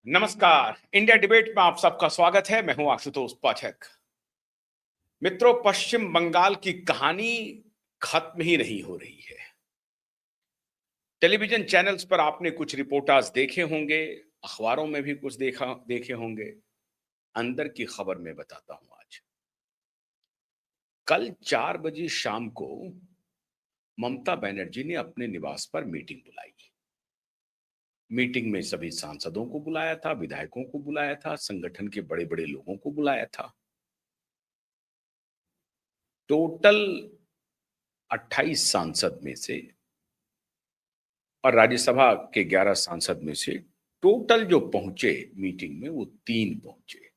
नमस्कार। India debate में आप सबका स्वागत है। मैं हूं आशुतोष पाठक। मित्रों, पश्चिम बंगाल की कहानी खत्म ही नहीं हो रही है। टेलीविजन चैनल्स पर आपने कुछ रिपोर्टाज देखे होंगे, अखबारों में भी कुछ देखे होंगे। अंदर की खबर मैं बताता हूं। आज कल 4 बजे शाम को ममता बनर्जी ने अपने निवास पर मीटिंग बुलाई। मीटिंग में सभी सांसदों को बुलाया था, विधायकों को बुलाया था, संगठन के बड़े बड़े लोगों को बुलाया था। टोटल 28 सांसद में से और राज्यसभा के 11 सांसद में से टोटल जो पहुंचे मीटिंग में वो 3 पहुंचे।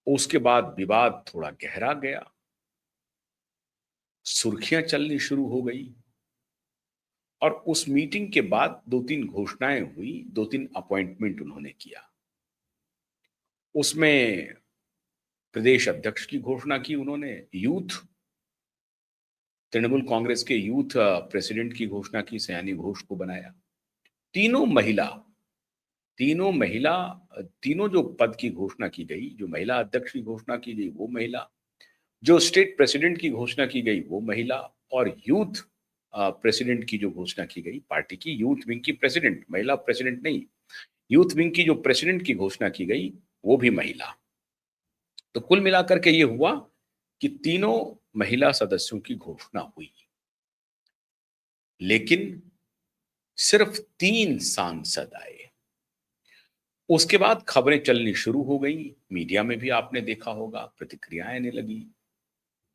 उसके बाद विवाद थोड़ा गहरा गया, सुर्खियां चलनी शुरू हो गई और उस मीटिंग के बाद 2-3 घोषणाएं हुई, 2-3 अपॉइंटमेंट उन्होंने किया। उसमें प्रदेश अध्यक्ष की घोषणा की उन्होंने, तृणमूल कांग्रेस के यूथ प्रेसिडेंट की घोषणा की, सयानी घोष को बनाया। तीनों महिला तीनों महिला तीनों जो पद की घोषणा की गई, जो महिला अध्यक्ष की घोषणा की गई वो महिला, जो स्टेट प्रेसिडेंट की घोषणा की गई वो महिला, और यूथ प्रेसिडेंट की जो घोषणा की गई, पार्टी की यूथ विंग की प्रेसिडेंट, महिला प्रेसिडेंट नहीं, यूथ विंग की जो प्रेसिडेंट की घोषणा की गई वो भी महिला। तो कुल मिलाकर के ये हुआ कि तीनों महिला सदस्यों की घोषणा हुई, लेकिन सिर्फ 3 सांसद आए। उसके बाद खबरें चलनी शुरू हो गई, मीडिया में भी आपने देखा होगा, प्रतिक्रियाएं आने लगी।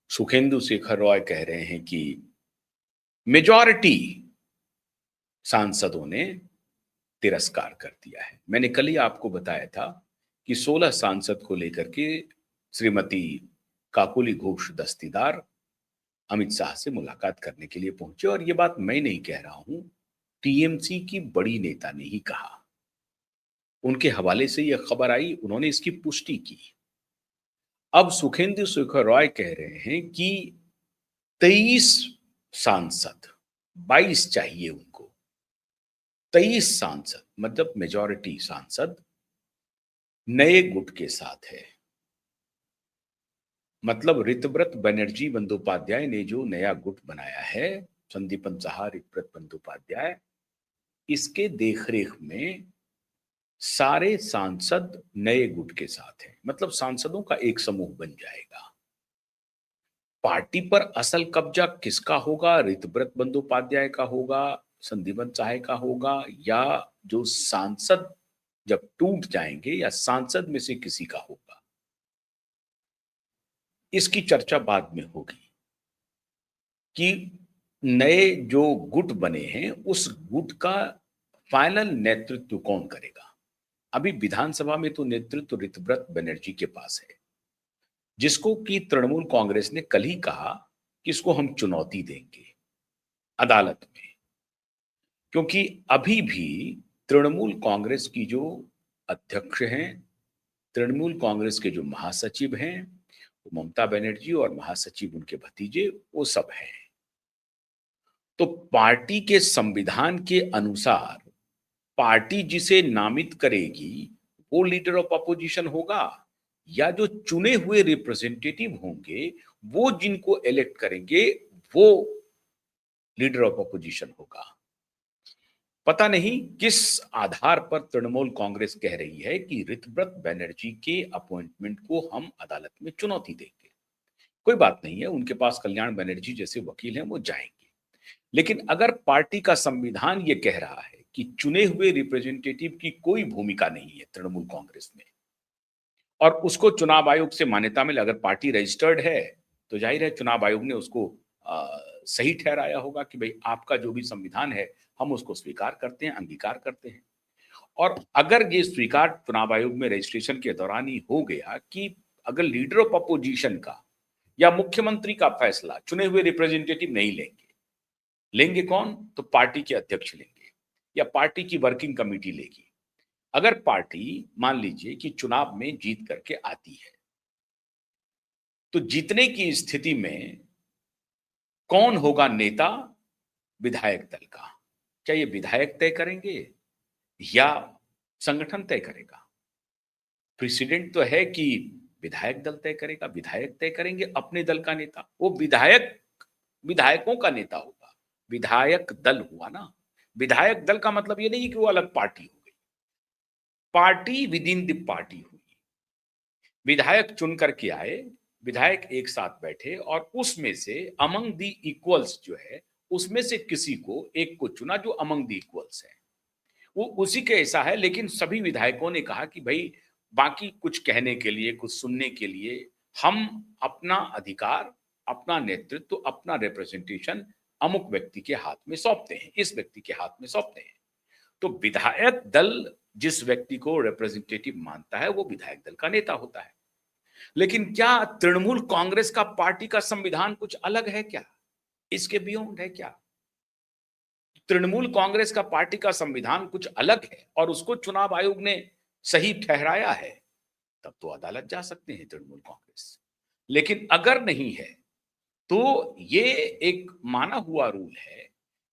सुखेंदु शेखर रॉय कह रहे हैं कि मेजॉरिटी सांसदों ने तिरस्कार कर दिया है। मैंने कल ही आपको बताया था कि 16 सांसद को लेकर के श्रीमती काकोली घोष दस्तीदार अमित शाह से मुलाकात करने के लिए पहुंचे, और ये बात मैं नहीं कह रहा हूं, टीएमसी की बड़ी नेता ने ही कहा। उनके हवाले से यह खबर आई, उन्होंने इसकी पुष्टि की। अब सुखेंदु शेखर रॉय कह रहे हैं कि 23 सांसद, 22 चाहिए उनको, 23 सांसद मतलब मेजॉरिटी सांसद नए गुट के साथ है। मतलब ऋतव्रत बनर्जी बंदोपाध्याय ने जो नया गुट बनाया है, संदीपन सहा ऋतव्रत बंदोपाध्याय, इसके देखरेख में सारे सांसद नए गुट के साथ हैं। मतलब सांसदों का एक समूह बन जाएगा। पार्टी पर असल कब्जा किसका होगा? ऋतव्रत बंदोपाध्याय का होगा, संदीपन सहाय का होगा, या जो सांसद जब टूट जाएंगे या सांसद में से किसी का होगा? इसकी चर्चा बाद में होगी कि नए जो गुट बने हैं उस गुट का फाइनल नेतृत्व कौन करेगा। अभी विधानसभा में तो नेतृत्व ऋतव्रत बनर्जी के पास है, जिसको कि तृणमूल कांग्रेस ने कल ही कहा कि इसको हम चुनौती देंगे अदालत में, क्योंकि अभी भी तृणमूल कांग्रेस की जो अध्यक्ष हैं, तृणमूल कांग्रेस के जो महासचिव हैं, वो ममता बनर्जी और महासचिव उनके भतीजे, वो सब हैं। तो पार्टी के संविधान के अनुसार पार्टी जिसे नामित करेगी वो लीडर ऑफ अपोजिशन होगा, या जो चुने हुए रिप्रेजेंटेटिव होंगे वो जिनको इलेक्ट करेंगे वो लीडर ऑफ अपोजिशन होगा। पता नहीं किस आधार पर तृणमूल कांग्रेस कह रही है कि ऋतव्रत बनर्जी के अपॉइंटमेंट को हम अदालत में चुनौती देंगे। कोई बात नहीं है, उनके पास कल्याण बनर्जी जैसे वकील हैं, वो जाएंगे। लेकिन अगर पार्टी का संविधान ये कह रहा है कि चुने हुए रिप्रेजेंटेटिव की कोई भूमिका नहीं है तृणमूल कांग्रेस में, और उसको चुनाव आयोग से मान्यता मिले, अगर पार्टी रजिस्टर्ड है तो जाहिर है चुनाव आयोग ने उसको सही ठहराया होगा कि भाई आपका जो भी संविधान है हम उसको स्वीकार करते हैं, अंगीकार करते हैं। और अगर ये स्वीकार चुनाव आयोग में रजिस्ट्रेशन के दौरान ही हो गया कि अगर लीडर ऑफ अपोजिशन का या मुख्यमंत्री का फैसला चुने हुए रिप्रेजेंटेटिव नहीं लेंगे, लेंगे कौन? तो पार्टी के अध्यक्ष लेंगे या पार्टी की वर्किंग कमेटी लेगी। अगर पार्टी मान लीजिए कि चुनाव में जीत करके आती है, तो जीतने की स्थिति में कौन होगा नेता? विधायक दल का। क्या ये विधायक तय करेंगे या संगठन तय करेगा? प्रेसिडेंट तो है कि विधायक दल तय करेगा, विधायक तय करेंगे अपने दल का नेता, वो विधायकों का नेता होगा, विधायक दल हुआ ना। विधायक दल का मतलब ये नहीं कि वो अलग पार्टी हो गई, party with in the party हुई। विधायक चुन करके आए, विधायक एक साथ बैठे और उसमें से अमंग द इक्वल्स जो है, उसमें से किसी को एक को चुना जो अमंग द इक्वल्स है, वो उसी के ऐसा है। लेकिन सभी विधायकों ने कहा कि भाई बाकी कुछ कहने के लिए, कुछ सुनने के लिए हम अपना अधिकार, अपना नेतृत्व, अपना रिप्रेजेंटेशन अमुक व्यक्ति के हाथ में सौंपते हैं, इस व्यक्ति के हाथ में सौंपते हैं। तो विधायक दल जिस व्यक्ति को रिप्रेजेंटेटिव मानता है वो विधायक दल का नेता होता है। लेकिन क्या तृणमूल कांग्रेस का पार्टी का संविधान कुछ अलग है क्या? इसके बियॉन्ड है क्या? तृणमूल कांग्रेस का पार्टी का संविधान कुछ अलग है और उसको चुनाव आयोग ने सही ठहराया है, तब तो अदालत जा सकते हैं तृणमूल कांग्रेस। लेकिन अगर नहीं है तो ये एक माना हुआ रूल है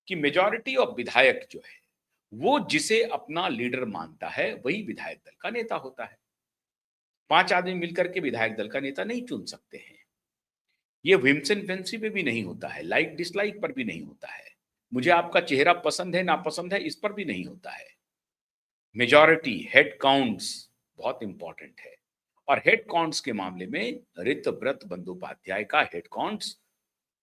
कि मेजॉरिटी ऑफ विधायक जो है वो जिसे अपना लीडर मानता है वही विधायक दल का नेता होता है। 5 आदमी मिलकर के विधायक दल का नेता नहीं चुन सकते हैं। ये विम्सन फैंसी पे भी नहीं होता है, लाइक डिसलाइक पर भी नहीं होता है, मुझे आपका चेहरा पसंद है नापसंद है इस पर भी नहीं होता है। मेजॉरिटी हेड काउंट्स बहुत इंपॉर्टेंट है और हेड काउंट्स के मामले में ऋतव्रत बंदोपाध्याय का हेड काउंट्स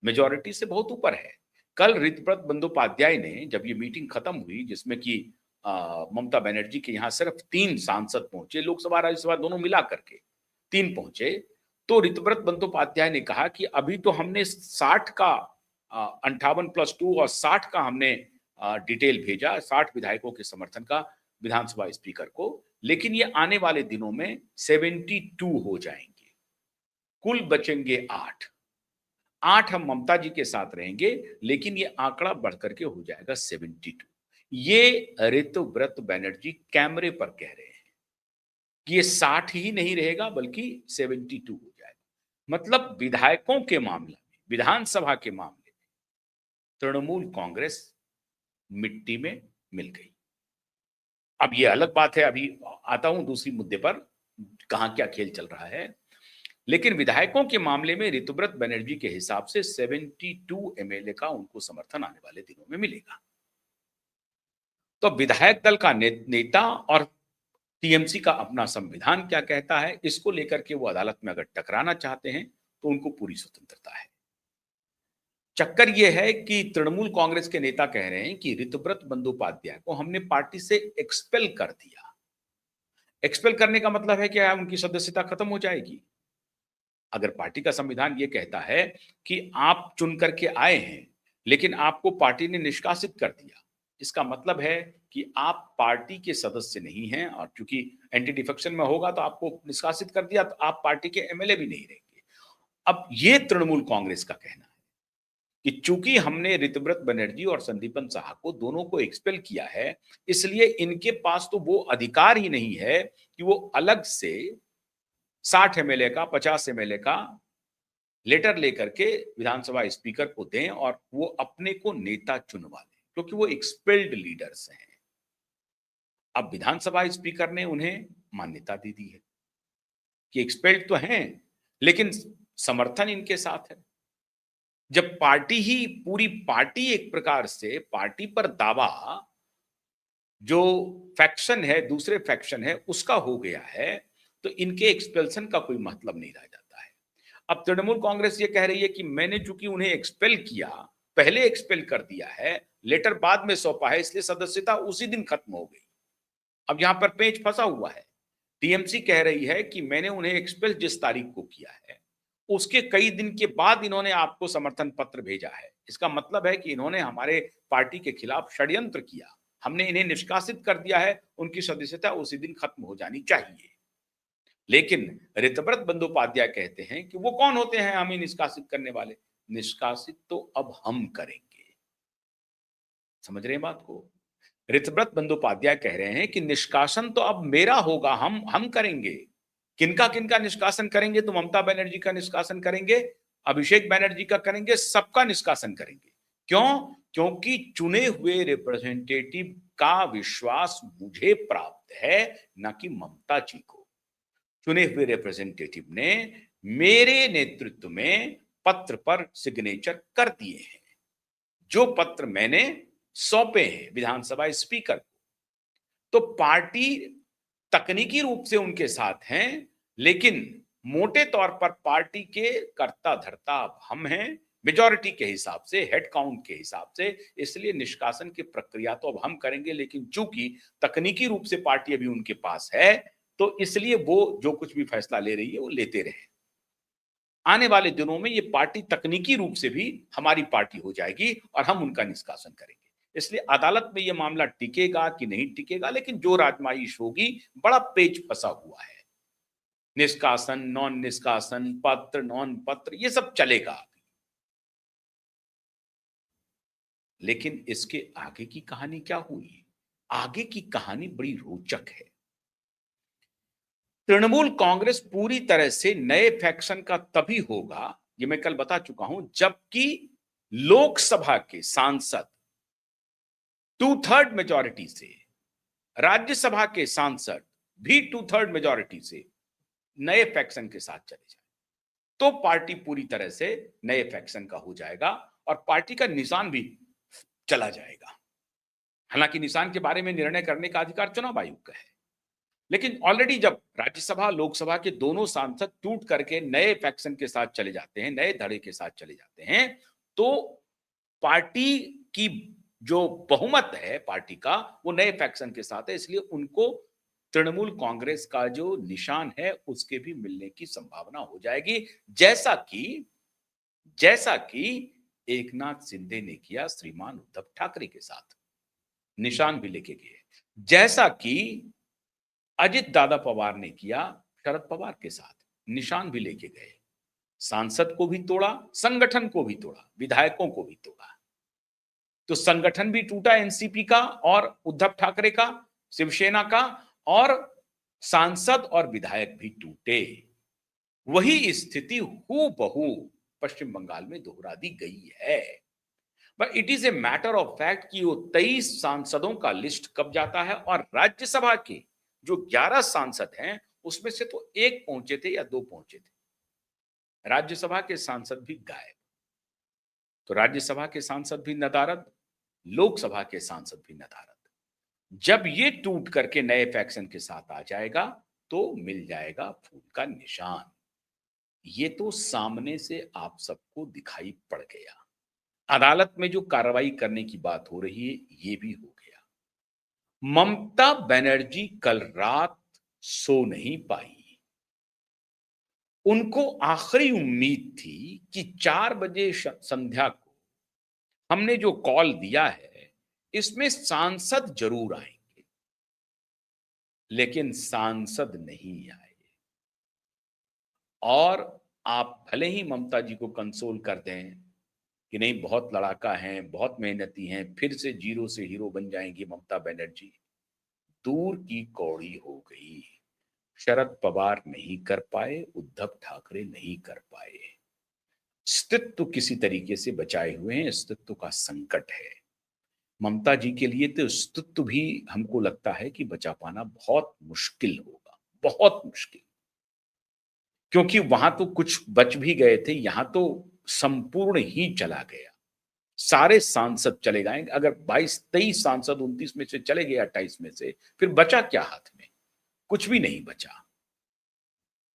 मेजॉरिटी से बहुत ऊपर है। कल ऋतव्रत बंदोपाध्याय ने जब ये मीटिंग खत्म हुई जिसमें कि ममता बनर्जी के यहाँ सिर्फ 3 सांसद पहुंचे, लोकसभा राज्यसभा दोनों मिला करके 3 पहुंचे, तो ऋतव्रत बंदोपाध्याय ने कहा कि अभी तो हमने 60 का 58+2 और 60 का हमने डिटेल भेजा, 60 विधायकों के समर्थन का विधानसभा स्पीकर को, लेकिन ये आने वाले दिनों में 72 हो जाएंगे, कुल बचेंगे 8 हम ममता जी के साथ रहेंगे, लेकिन ये आंकड़ा बढ़कर के हो जाएगा 72। ये ऋतव्रत बनर्जी कैमरे पर कह रहे हैं कि ये 60 ही नहीं रहेगा बल्कि 72 हो जाएगा। मतलब विधायकों के मामले में, विधानसभा के मामले में तृणमूल कांग्रेस मिट्टी में मिल गई। अब ये अलग बात है, अभी आता हूं दूसरी मुद्दे पर, कहां क्या खेल चल रहा है। लेकिन विधायकों के मामले में ऋतव्रत बनर्जी के हिसाब से 72 एमएलए का उनको समर्थन आने वाले दिनों में मिलेगा। तो विधायक दल का नेता और टीएमसी का अपना संविधान क्या कहता है, इसको लेकर के वो अदालत में अगर टकराना चाहते हैं तो उनको पूरी स्वतंत्रता है। चक्कर ये है कि तृणमूल कांग्रेस के नेता कह रहे हैं कि ऋतव्रत बंदोपाध्याय को हमने पार्टी से एक्सपेल कर दिया। एक्सपेल करने का मतलब है क्या उनकी सदस्यता खत्म हो जाएगी? अगर पार्टी का संविधान ये कहता है कि आप चुन करके आए हैं लेकिन आपको पार्टी ने निष्कासित कर दिया, इसका मतलब है कि आप पार्टी के सदस्य नहीं हैं और चूंकि एंटी डिफेक्शन में होगा तो आपको निष्कासित कर दिया तो आप पार्टी के एमएलए भी नहीं रहेंगे। अब ये तृणमूल कांग्रेस का कहना है कि चूंकि हमने ऋतव्रत बनर्जी और संदीपन साहा को दोनों को एक्सपेल किया है, इसलिए इनके पास तो वो अधिकार ही नहीं है कि वो अलग से 60 एमएलए का 50 एमएलए का लेटर लेकर के विधानसभा स्पीकर को दें और वो अपने को नेता चुनवा लें, क्योंकि वो एक्सपेल्ड लीडर्स हैं। अब विधानसभा स्पीकर ने उन्हें मान्यता दे दी है कि एक्सपेल्ड तो हैं लेकिन समर्थन इनके साथ है। जब पार्टी ही, पूरी पार्टी एक प्रकार से पार्टी पर दावा जो फैक्शन है, दूसरे फैक्शन है उसका हो गया है, तो इनके एक्सपेल्सन का कोई मतलब नहीं रह जाता है। अब तृणमूल कांग्रेस ये कह रही है कि मैंने चूंकि उन्हें एक्सपेल किया, पहले एक्सपेल कर दिया है, लेटर बाद में सौंपा है, इसलिए सदस्यता उसी दिन खत्म हो गई। अब यहां पर पेंच फंसा हुआ है। टीएमसी कह रही है कि मैंने उन्हें एक्सपेल जिस तारीख को किया है उसके कई दिन के बाद इन्होंने आपको समर्थन पत्र भेजा है, इसका मतलब है कि इन्होंने हमारे पार्टी के खिलाफ षड्यंत्र किया, हमने इन्हें निष्कासित कर दिया है, उनकी सदस्यता उसी दिन खत्म हो जानी चाहिए। लेकिन ऋतव्रत बंदोपाध्याय कहते हैं कि वो कौन होते हैं हमें निष्कासित करने वाले? निष्कासित तो अब हम करेंगे। समझ रहे हैं बात को? ऋतव्रत बंदोपाध्याय कह रहे हैं कि निष्कासन तो अब मेरा होगा, हम करेंगे। किनका किनका निष्कासन करेंगे? तो ममता बनर्जी का निष्कासन करेंगे, अभिषेक बनर्जी का करेंगे, सबका निष्कासन करेंगे। क्यों? क्योंकि चुने हुए रिप्रेजेंटेटिव का विश्वास मुझे प्राप्त है, न कि ममता जी को। चुने हुए रिप्रेजेंटेटिव ने मेरे नेतृत्व में पत्र पर सिग्नेचर कर दिए हैं, जो पत्र मैंने सौंपे हैं विधानसभा स्पीकर को। तो पार्टी तकनीकी रूप से उनके साथ हैं, लेकिन मोटे तौर पर पार्टी के कर्ता धर्ता अब हम हैं, मेजॉरिटी के हिसाब से, हेड काउंट के हिसाब से। इसलिए निष्कासन की प्रक्रिया तो अब हम करेंगे, लेकिन चूंकि तकनीकी रूप से पार्टी अभी उनके पास है, तो इसलिए वो जो कुछ भी फैसला ले रही है वो लेते रहे। आने वाले दिनों में ये पार्टी तकनीकी रूप से भी हमारी पार्टी हो जाएगी और हम उनका निष्कासन करेंगे। इसलिए अदालत में ये मामला टिकेगा कि नहीं टिकेगा, लेकिन जो राजमाइश होगी, बड़ा पेच फंसा हुआ है। निष्कासन, नॉन निष्कासन, पत्र, नॉन पत्र, ये सब चलेगा अभी। लेकिन इसके आगे की कहानी क्या हुई? आगे की कहानी बड़ी रोचक है। तृणमूल कांग्रेस पूरी तरह से नए फैक्शन का तभी होगा, ये मैं कल बता चुका हूं, जबकि लोकसभा के सांसद 2/3 मेजॉरिटी से, राज्यसभा के सांसद भी 2/3 मेजॉरिटी से नए फैक्शन के साथ चले जाए, तो पार्टी पूरी तरह से नए फैक्शन का हो जाएगा और पार्टी का निशान भी चला जाएगा। हालांकि निशान के बारे में निर्णय करने का अधिकार चुनाव आयोग का है, लेकिन ऑलरेडी जब राज्यसभा लोकसभा के दोनों सांसद टूट करके नए फैक्शन के साथ चले जाते हैं, नए धड़े के साथ चले जाते हैं, तो पार्टी की जो बहुमत है पार्टी का, वो नए फैक्शन के साथ है। इसलिए उनको तृणमूल कांग्रेस का जो निशान है उसके भी मिलने की संभावना हो जाएगी, जैसा कि एकनाथ शिंदे ने किया श्रीमान उद्धव ठाकरे के साथ, निशान भी लेके गए। जैसा कि अजित दादा पवार ने किया शरद पवार के साथ, निशान भी लेके गए। सांसद को भी तोड़ा, संगठन को भी तोड़ा, विधायकों को भी तोड़ा। तो संगठन भी टूटा एनसीपी का और उद्धव ठाकरे का, शिवसेना का, और सांसद और विधायक भी टूटे। वही स्थिति हूबहू पश्चिम बंगाल में दोहरा दी गई है। But it is a matter of fact कि वो 23 सांसदों का लिस्ट कब जाता है, और राज्यसभा के जो 11 सांसद हैं उसमें से तो एक पहुंचे थे या दो पहुंचे थे। राज्यसभा के सांसद भी गायब। तो राज्यसभा के सांसद भी नदारद, लोकसभा के सांसद भी नदारद। जब ये टूट करके नए फैक्शन के साथ आ जाएगा तो मिल जाएगा फूल का निशान। ये तो सामने से आप सबको दिखाई पड़ गया। अदालत में जो कार्रवाई करने की बात हो रही है, ये भी हो गया। ममता बनर्जी कल रात सो नहीं पाई। उनको आखिरी उम्मीद थी कि 4 बजे संध्या को हमने जो कॉल दिया है इसमें सांसद जरूर आएंगे, लेकिन सांसद नहीं आए। और आप भले ही ममता जी को कंसोल कर दें कि नहीं, बहुत लड़ाका हैं, बहुत मेहनती हैं, फिर से जीरो से हीरो बन जाएंगी ममता बनर्जी, दूर की कौड़ी हो गई। शरद पवार नहीं कर पाए, उद्धव ठाकरे नहीं कर पाए। अस्तित्व किसी तरीके से बचाए हुए हैं, अस्तित्व का संकट है। ममता जी के लिए तो अस्तित्व भी हमको लगता है कि बचा पाना बहुत मुश्किल होगा, बहुत मुश्किल। क्योंकि वहां तो कुछ बच भी गए थे, यहां तो संपूर्ण ही चला गया। सारे सांसद चले गए। अगर 22-23 सांसद 29 में से चले गए, 28 में से, फिर बचा क्या हाथ में? कुछ भी नहीं बचा।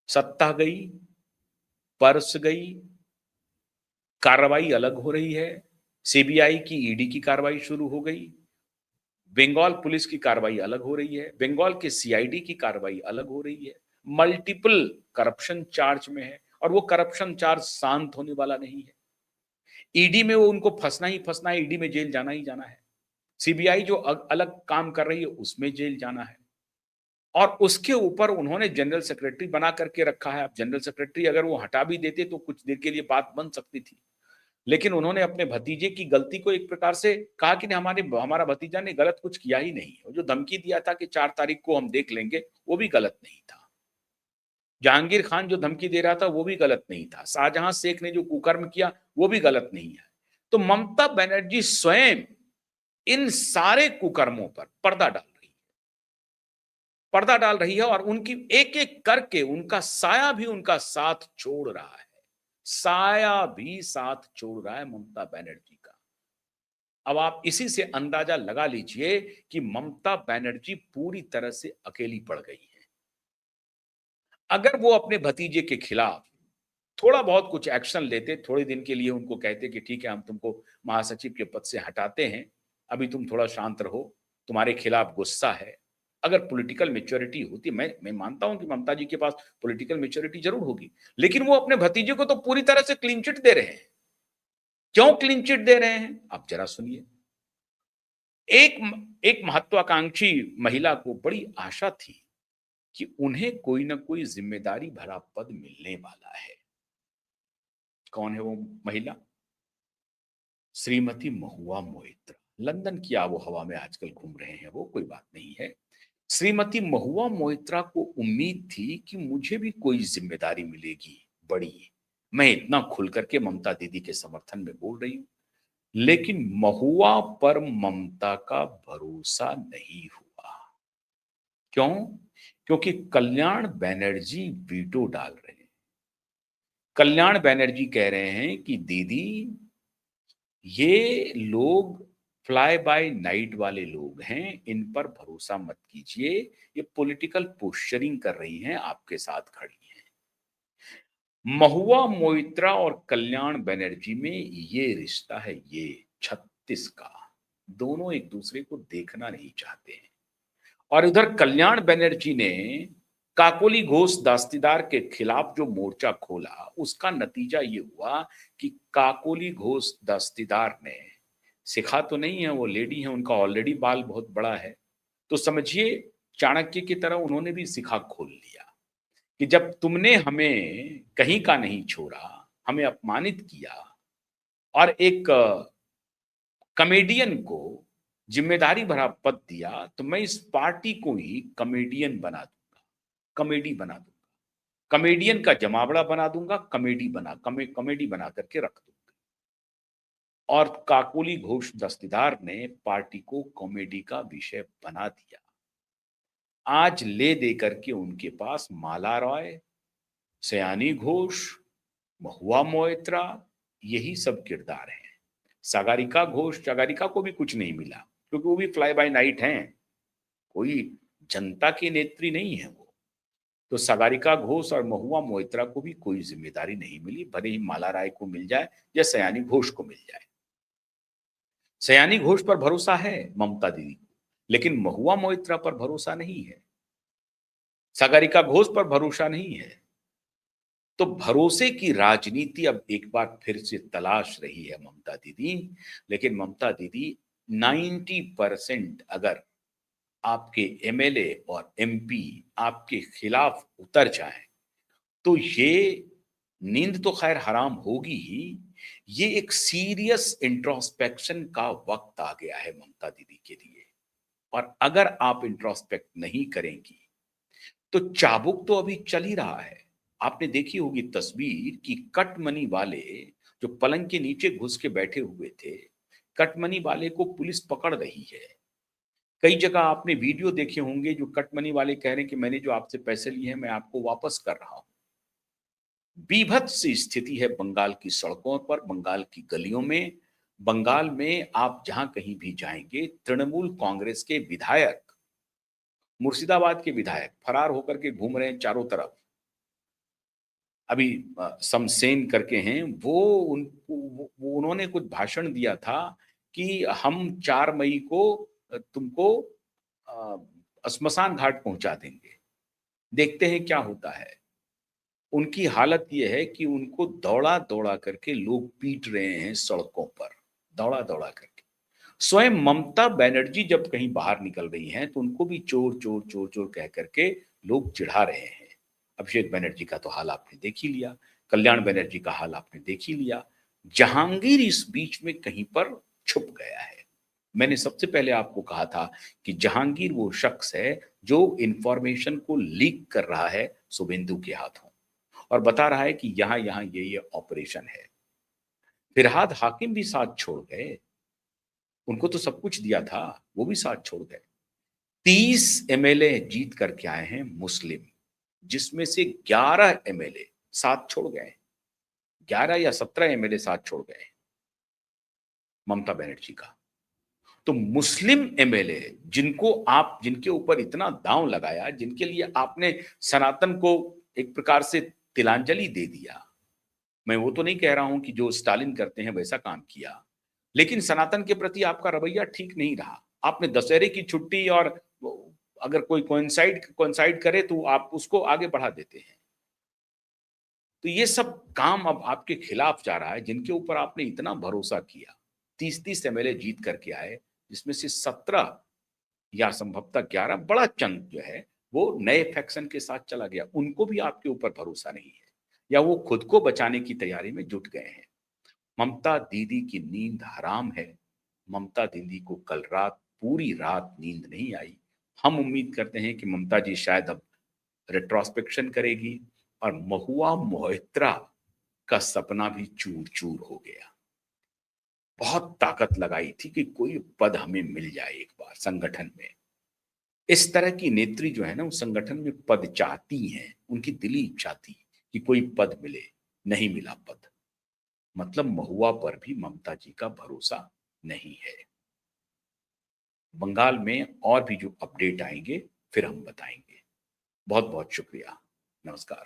सत्ता गई, पर्स गई, कार्रवाई अलग हो रही है। सीबीआई की, ईडी की कार्रवाई शुरू हो गई, बंगाल पुलिस की कार्रवाई अलग हो रही है, बंगाल के सीआईडी की कार्रवाई अलग हो रही है। मल्टीपल करप्शन चार्ज में है, और वो करप्शन चार्ज शांत होने वाला नहीं है। ईडी में वो उनको फंसना ही फंसना है, ईडी में जेल जाना ही जाना है। सीबीआई जो अलग काम कर रही है उसमें जेल जाना है। और उसके ऊपर उन्होंने जनरल सेक्रेटरी बना करके रखा है। अब जनरल सेक्रेटरी अगर वो हटा भी देते तो कुछ देर के लिए बात बन सकती थी, लेकिन उन्होंने अपने भतीजे की गलती को एक प्रकार से कहा कि हमारा भतीजा ने गलत कुछ किया ही नहीं। जो धमकी दिया था कि 4 तारीख को हम देख लेंगे, वो भी गलत नहीं था। जहांगीर खान जो धमकी दे रहा था वो भी गलत नहीं था। शाहजहां शेख ने जो कुकर्म किया वो भी गलत नहीं है। तो ममता बनर्जी स्वयं इन सारे कुकर्मों पर पर्दा डाल रही है और उनकी एक-एक करके उनका साया भी उनका साथ छोड़ रहा है। साया भी साथ छोड़ रहा है ममता बनर्जी का। अब आप इसी से अंदाजा लगा लीजिए कि ममता बनर्जी पूरी तरह से अकेली पड़ गई हैं। अगर वो अपने भतीजे के खिलाफ थोड़ा बहुत कुछ एक्शन लेते, थोड़े दिन के लिए उनको कहते कि ठीक है, हम तुमको महासचिव के पद से हटाते हैं, अभी तुम थोड़ा शांत रहो, तुम्हारे खिलाफ गुस्सा है। अगर पॉलिटिकल मैच्योरिटी होती, मैं मानता हूं कि ममता जी के पास पॉलिटिकल मैच्योरिटी जरूर होगी, लेकिन वो अपने भतीजे को तो पूरी तरह से क्लीन चिट दे रहे हैं। क्यों क्लीन चिट दे रहे हैं? आप जरा सुनिए। एक एक महत्वाकांक्षी महिला को बड़ी आशा थी कि उन्हें कोई ना कोई जिम्मेदारी भरा पद मिलने वाला है। कौन है वो महिला? श्रीमती महुआ मोइत्रा। लंदन की आबो हवा में आजकल घूम रहे हैं वो, कोई बात नहीं है। श्रीमती महुआ मोइत्रा को उम्मीद थी कि मुझे भी कोई जिम्मेदारी मिलेगी बड़ी, मैं इतना खुल करके ममता दीदी के समर्थन में बोल रही हूं। लेकिन महुआ पर ममता का भरोसा नहीं हुआ। क्यों? क्योंकि कल्याण बनर्जी वीटो डाल रहे हैं। कल्याण बनर्जी कह रहे हैं कि दीदी, ये लोग फ्लाई बाय नाइट वाले लोग हैं, इन पर भरोसा मत कीजिए, ये पॉलिटिकल पोस्चरिंग कर रही हैं, आपके साथ खड़ी हैं। महुआ मोइत्रा और कल्याण बनर्जी में ये रिश्ता है, ये 36 का। दोनों एक दूसरे को देखना नहीं चाहते हैं। और उधर कल्याण बनर्जी ने काकोली घोष दस्तीदार के खिलाफ जो मोर्चा खोला, उसका नतीजा ये हुआ कि काकोली घोष दस्तीदार ने, सिखा तो नहीं है, वो लेडी है, उनका ऑलरेडी बाल बहुत बड़ा है, तो समझिए चाणक्य की तरह उन्होंने भी सिखा खोल लिया कि जब तुमने हमें कहीं का नहीं छोड़ा, हमें अपमानित किया और एक कॉमेडियन को जिम्मेदारी भरा पद दिया, तो मैं इस पार्टी को ही कॉमेडियन बना दूंगा, कॉमेडी बना दूंगा, कॉमेडियन का जमावड़ा बना दूंगा, कॉमेडी बना करके रख दूंगा। और काकोली घोष दस्तीदार ने पार्टी को कॉमेडी का विषय बना दिया। आज ले दे करके उनके पास माला रॉय, सयानी घोष, महुआ मोइत्रा, यही सब किरदार हैं। सागरिका घोष, सागरिका को भी कुछ नहीं मिला क्योंकि वो भी फ्लाई बाय नाइट हैं, कोई जनता की नेत्री नहीं है वो। तो सागरिका घोष और महुआ मोइत्रा को भी कोई जिम्मेदारी नहीं मिली, भले ही माला राय को मिल जाए या सयानी घोष को मिल जाए। सयानी घोष पर भरोसा है ममता दीदी को, लेकिन महुआ मोइत्रा पर भरोसा नहीं है, सागरिका घोष पर भरोसा नहीं है। तो भरोसे की राजनीति अब एक बार फिर से तलाश रही है ममता दीदी। लेकिन ममता दीदी 90% अगर आपके एमएलए और एमपी आपके खिलाफ उतर जाएं, तो ये नींद तो खैर हराम होगी ही, ये एक सीरियस इंट्रोस्पेक्शन का वक्त आ गया है ममता दीदी के लिए। और अगर आप इंट्रोस्पेक्ट नहीं करेंगी तो चाबुक तो अभी चल ही रहा है। आपने देखी होगी तस्वीर कि कटमनी वाले जो पलंग के नीचे घुस के बैठे हुए थे, कटमनी वाले को पुलिस पकड़ रही है। कई जगह आपने वीडियो देखे होंगे जो कटमनी वाले कह रहे हैं कि मैंने जो आपसे पैसे लिए हैं मैं आपको वापस कर रहा हूं। बीभत्स स्थिति है बंगाल की सड़कों पर, बंगाल की गलियों में। बंगाल में आप जहां कहीं भी जाएंगे, तृणमूल कांग्रेस के विधायक, मुर्शिदाबाद के विधायक फरार होकर के घूम रहे हैं चारों तरफ। अभी शमसेन करके हैं वो, उन्होंने कुछ भाषण दिया था कि हम 4 मई को तुमको श्मशान घाट पहुंचा देंगे। देखते हैं क्या होता है। उनकी हालत ये है कि उनको दौड़ा दौड़ा करके लोग पीट रहे हैं सड़कों पर, दौड़ा दौड़ा करके। स्वयं ममता बनर्जी जब कहीं बाहर निकल रही हैं तो उनको भी चोर चोर चोर चोर कह करके लोग चिढ़ा रहे हैं। अभिषेक बनर्जी का तो हाल आपने देख ही लिया, कल्याण बनर्जी का हाल आपने देख ही लिया। जहांगीर इस बीच में कहीं पर छुप गया है। मैंने सबसे पहले आपको कहा था कि जहांगीर वो शख्स है जो इंफॉर्मेशन को लीक कर रहा है शुभेंदु के हाथों और बता रहा है कि यहां यहां ये ऑपरेशन है। फिरहाद हाकिम भी साथ छोड़ गए, उनको तो सब कुछ दिया था, वो भी साथ छोड़ गए। 30 एमएलए जीत करके आए हैं मुस्लिम, जिसमें से 11 एमएलए साथ छोड़ गए, 11 या 17 एमएलए साथ छोड़ गए ममता बनर्जी का। तो मुस्लिम एमएलए जिनके ऊपर इतना दांव लगाया, जिनके लिए आपने सनातन को एक प्रकार से तिलांजलि दे दिया। मैं वो तो नहीं कह रहा हूं कि जो स्टालिन करते हैं वैसा काम किया, लेकिन सनातन के प्रति आपका रवैया ठीक नहीं रहा। आपने दशहरे की छुट्टी और अगर कोई कोइंसाइड करे तो आप उसको आगे बढ़ा देते हैं। तो ये सब काम अब आपके खिलाफ जा रहा है, जिनके ऊपर आपने इतना भरोसा किया। 30-30 एमएलए जीत करके आए, जिसमें से 17 या संभवतः 11 बड़ा चंक जो है वो नए फैक्शन के साथ चला गया। उनको भी आपके ऊपर भरोसा नहीं है, या वो खुद को बचाने की तैयारी में जुट गए हैं। ममता दीदी की नींद हराम है। ममता दीदी को कल रात पूरी रात नींद नहीं आई। हम उम्मीद करते हैं कि ममता जी शायद अब रेट्रोस्पेक्शन करेगी और महुआ मोहित्रा का सपना भी चूर-चूर हो गया। बहुत ताकत लगाई थी कि कोई पद हमें मिल जाए एक बार संगठन में। इस तरह की नेत्री जो है ना, उस संगठन में पद चाहती हैं, उनकी दिली इच्छा थी कि कोई पद मिले, नहीं मिला पद। मतलब महुआ पर भी ममता जी का भरोसा नहीं है। बंगाल में और भी जो अपडेट आएंगे फिर हम बताएंगे। बहुत बहुत शुक्रिया। नमस्कार।